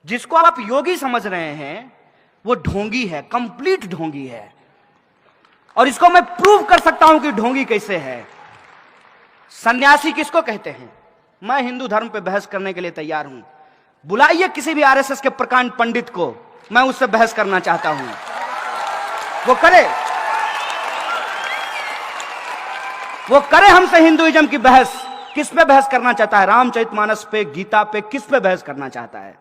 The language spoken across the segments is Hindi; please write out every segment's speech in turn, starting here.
जिसको आप योगी समझ रहे हैं वो ढोंगी है, कंप्लीट ढोंगी है। और इसको मैं प्रूव कर सकता हूं कि ढोंगी कैसे है। सन्यासी किसको कहते हैं? मैं हिंदू धर्म पे बहस करने के लिए तैयार हूं। बुलाइए किसी भी आरएसएस के प्रकांड पंडित को, मैं उससे बहस करना चाहता हूं, वो करे हमसे हिंदुइज्म की बहस। किस पे बहस करना चाहता है? रामचरितमानस पे, गीता पे, किस पे बहस करना चाहता है?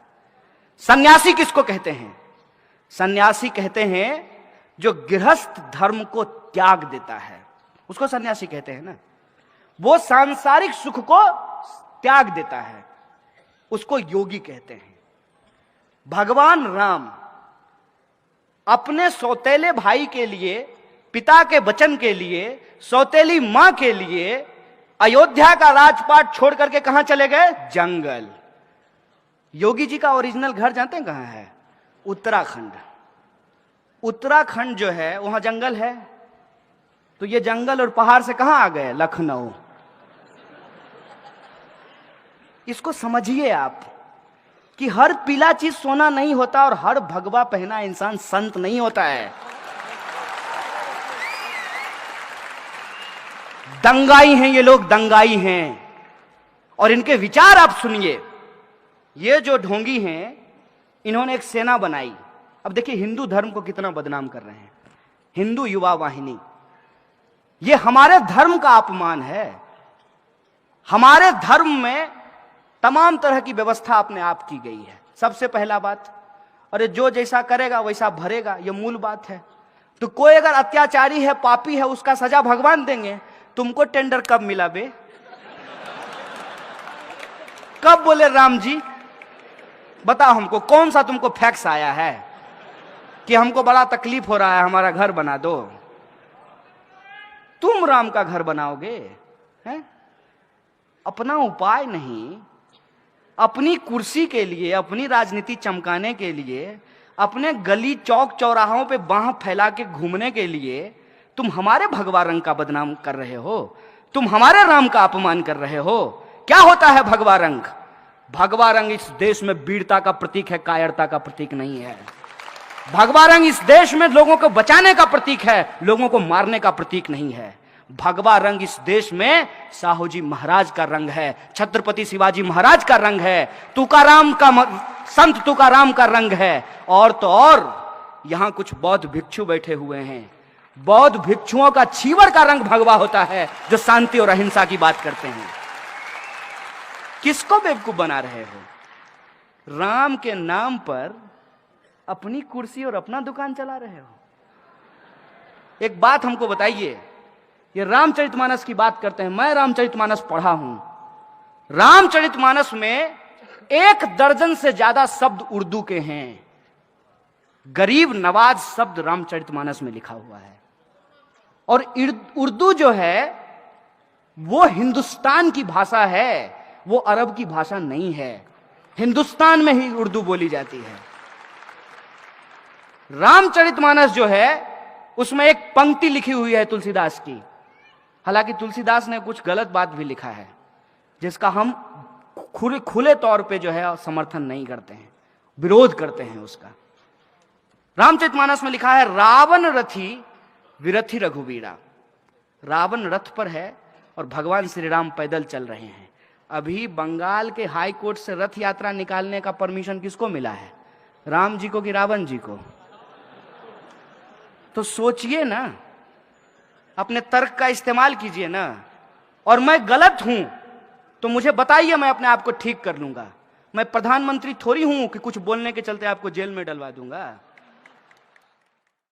सन्यासी किसको कहते हैं? सन्यासी कहते हैं जो गृहस्थ धर्म को त्याग देता है, उसको सन्यासी कहते हैं ना। वो सांसारिक सुख को त्याग देता है, उसको योगी कहते हैं। भगवान राम अपने सौतेले भाई के लिए, पिता के वचन के लिए, सौतेली मां के लिए अयोध्या का राजपाट छोड़ करके कहां चले गए? जंगल। योगी जी का ओरिजिनल घर जानते हैं कहां है? उत्तराखंड। उत्तराखंड जो है वहां जंगल है, तो ये जंगल और पहाड़ से कहां आ गए? लखनऊ। इसको समझिए आप कि हर पीला चीज सोना नहीं होता और हर भगवा पहना इंसान संत नहीं होता है। दंगाई हैं ये लोग, दंगाई हैं। और इनके विचार आप सुनिए। ये जो ढोंगी हैं, इन्होंने एक सेना बनाई। अब देखिए हिंदू धर्म को कितना बदनाम कर रहे हैं। हिंदू युवा वाहिनी, ये हमारे धर्म का अपमान है। हमारे धर्म में तमाम तरह की व्यवस्था अपने आप की गई है। सबसे पहला बात, अरे जो जैसा करेगा वैसा भरेगा, यह मूल बात है। तो कोई अगर अत्याचारी है, पापी है, उसका सजा भगवान देंगे। तुमको टेंडर कब मिला बे? कब बोले राम जी? बताओ हमको, कौन सा तुमको फैक्स आया है कि हमको बड़ा तकलीफ हो रहा है, हमारा घर बना दो? तुम राम का घर बनाओगे? हैं? अपना उपाय नहीं, अपनी कुर्सी के लिए, अपनी राजनीति चमकाने के लिए, अपने गली चौक चौराहों पे बाह फैला के घूमने के लिए तुम हमारे भगवा रंग का बदनाम कर रहे हो। तुम हमारे राम का अपमान कर रहे हो। क्या होता है भगवा रंग? भगवा रंग इस देश में वीरता का प्रतीक है, कायरता का प्रतीक नहीं है। भगवा रंग इस देश में लोगों को बचाने का प्रतीक है, लोगों को मारने का प्रतीक नहीं है। भगवा रंग इस देश में साहू जी महाराज का रंग है, छत्रपति शिवाजी महाराज का रंग है, तुकाराम का, संत तुकाराम का रंग है। और तो और यहां कुछ बौद्ध भिक्षु बैठे हुए हैं। बौद्ध भिक्षुओं का चीवर का रंग भगवा होता है, जो शांति और अहिंसा की बात करते हैं। किसको बेवकूफ बना रहे हो? राम के नाम पर अपनी कुर्सी और अपना दुकान चला रहे हो। एक बात हमको बताइए, ये रामचरितमानस की बात करते हैं। मैं रामचरितमानस पढ़ा हूं। रामचरितमानस में 1 दर्जन से ज्यादा शब्द उर्दू के हैं। गरीब नवाज शब्द रामचरितमानस में लिखा हुआ है। और उर्दू जो है वो हिंदुस्तान की भाषा है, वो अरब की भाषा नहीं है। हिंदुस्तान में ही उर्दू बोली जाती है। रामचरितमानस जो है उसमें एक पंक्ति लिखी हुई है तुलसीदास की। हालांकि तुलसीदास ने कुछ गलत बात भी लिखा है, जिसका हम खुले तौर पे जो है समर्थन नहीं करते हैं, विरोध करते हैं उसका। रामचरितमानस में लिखा है, रावण रथी विरथी रघुवीरा। रावण रथ पर है और भगवान श्री राम पैदल चल रहे हैं। अभी बंगाल के हाई कोर्ट से रथ यात्रा निकालने का परमिशन किसको मिला है? राम जी को कि रावण जी को? तो सोचिए ना, अपने तर्क का इस्तेमाल कीजिए ना। और मैं गलत हूं तो मुझे बताइए, मैं अपने आप को ठीक कर लूंगा। मैं प्रधानमंत्री थोड़ी हूं कि कुछ बोलने के चलते आपको जेल में डलवा दूंगा।